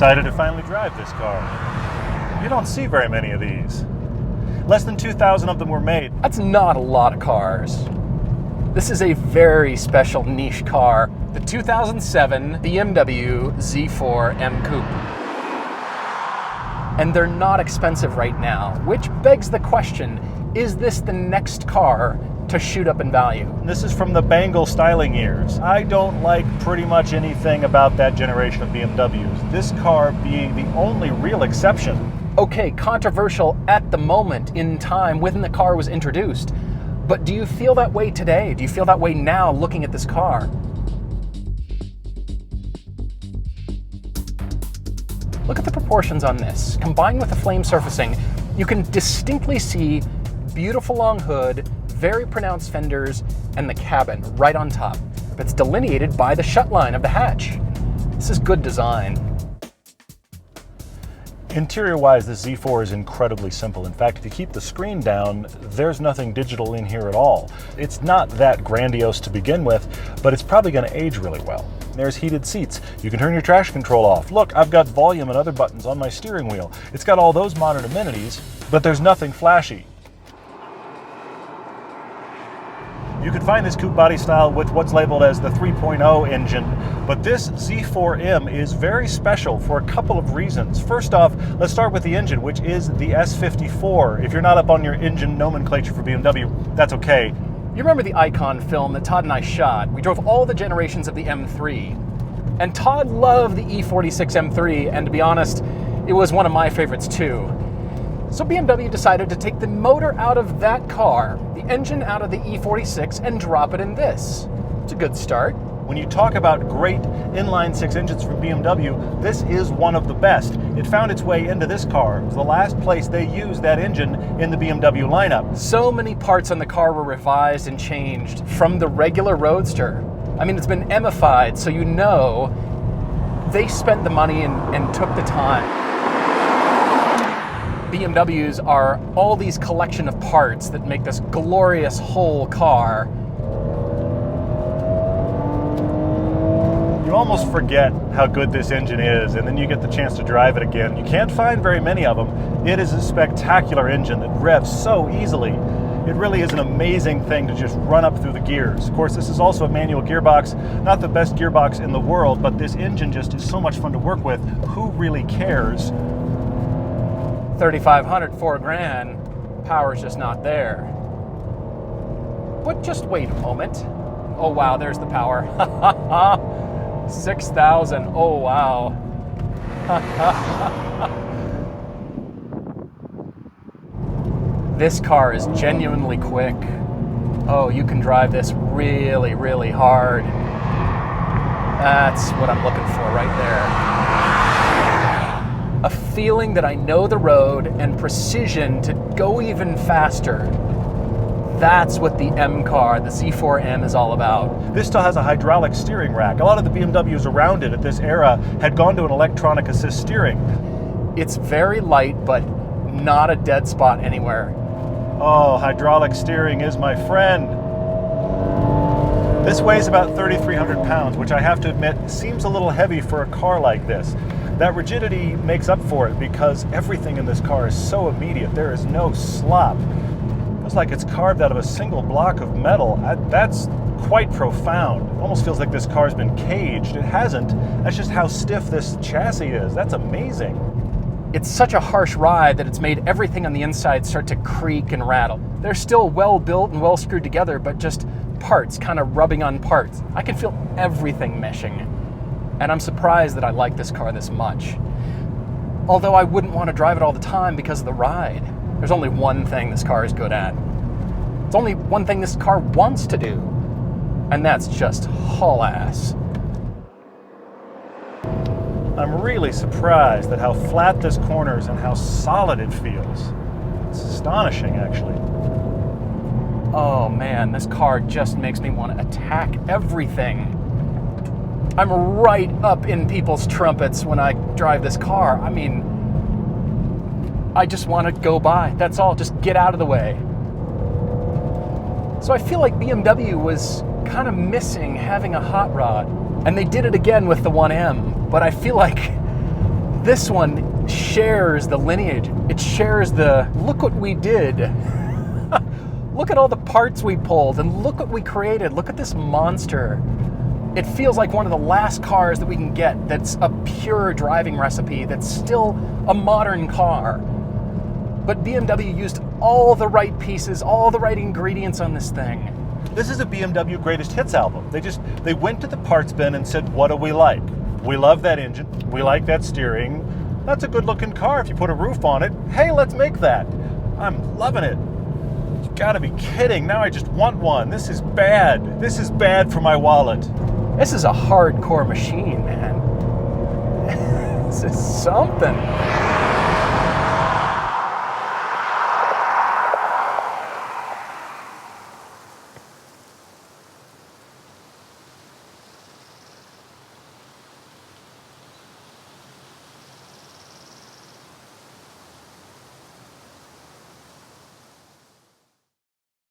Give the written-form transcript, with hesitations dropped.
excited to finally drive this car. You don't see very many of these. Less than 2,000 of them were made. That's not a lot of cars. This is a very special niche car, the 2007 BMW Z4M Coupe. And they're not expensive right now, which begs the question, is this the next car to shoot up in value? This is from the Bangle styling years. I don't like pretty much anything about that generation of BMWs, this car being the only real exception. Okay, controversial at the moment in time when the car was introduced, but do you feel that way today? Do you feel that way now looking at this car? Look at the proportions on this. Combined with the flame surfacing, you can distinctly see beautiful long hood, very pronounced fenders, and the cabin right on top. It's delineated by the shut line of the hatch. This is good design. Interior-wise, this Z4 is incredibly simple. In fact, if you keep the screen down, there's nothing digital in here at all. It's not that grandiose to begin with, but it's probably going to age really well. There's heated seats. You can turn your traction control off. Look, I've got volume and other buttons on my steering wheel. It's got all those modern amenities, but there's nothing flashy. You can find this coupe body style with what's labeled as the 3.0 engine, but this Z4M is very special for a couple of reasons. First off, let's start with the engine, which is the S54. If you're not up on your engine nomenclature for BMW, that's okay. You remember the Icon film that Todd and I shot? We drove all the generations of the M3. And Todd loved the E46 M3, and to be honest, it was one of my favorites too. So BMW decided to take the motor out of that car, the engine out of the E46, and drop it in this. It's a good start. When you talk about great inline-six engines from BMW, this is one of the best. It found its way into this car. It was the last place they used that engine in the BMW lineup. So many parts on the car were revised and changed from the regular Roadster. I mean, it's been Emified, so you know they spent the money and took the time. BMWs are all these collection of parts that make this glorious whole car. You almost forget how good this engine is, and then you get the chance to drive it again. You can't find very many of them. It is a spectacular engine that revs so easily. It really is an amazing thing to just run up through the gears. Of course, this is also a manual gearbox, not the best gearbox in the world, but this engine just is so much fun to work with. Who really cares? 3,500, $4 grand, power's just not there. But just wait a moment. Oh wow, there's the power. 6,000, oh wow. This car is genuinely quick. Oh, you can drive this really, really hard. That's what I'm looking for right there. A feeling that I know the road and precision to go even faster. That's what the M car, the Z4M, is all about. This still has a hydraulic steering rack. A lot of the BMWs around it at this era had gone to an electronic assist steering. It's very light, but not a dead spot anywhere. Oh, hydraulic steering is my friend. This weighs about 3,300 pounds, which I have to admit seems a little heavy for a car like this. That rigidity makes up for it because everything in this car is so immediate. There is no slop. It feels like it's carved out of a single block of metal. That's quite profound. It almost feels like this car's been caged. It hasn't. That's just how stiff this chassis is. That's amazing. It's such a harsh ride that it's made everything on the inside start to creak and rattle. They're still well built and well screwed together, but just parts kind of rubbing on parts. I can feel everything meshing. And I'm surprised that I like this car this much. Although I wouldn't want to drive it all the time because of the ride. There's only one thing this car is good at. It's only one thing this car wants to do. And that's just haul ass. I'm really surprised at how flat this corners and how solid it feels. It's astonishing, actually. Oh man, this car just makes me want to attack everything. I'm right up in people's trumpets when I drive this car. I mean, I just want to go by. That's all. Just get out of the way. So I feel like BMW was kind of missing having a hot rod. And they did it again with the 1M. But I feel like This one shares the lineage. It shares the, look what we did. Look at all the parts we pulled and look what we created. Look at this monster. It feels like one of the last cars that we can get that's a pure driving recipe, that's still a modern car. But BMW used all the right pieces, all the right ingredients on this thing. This is a BMW Greatest Hits album. They went to the parts bin and said, what do we like? We love that engine. We like that steering. That's a good looking car if you put a roof on it. Hey, let's make that. I'm loving it. You gotta be kidding. Now I just want one. This is bad. This is bad for my wallet. This is a hardcore machine, man. This is something.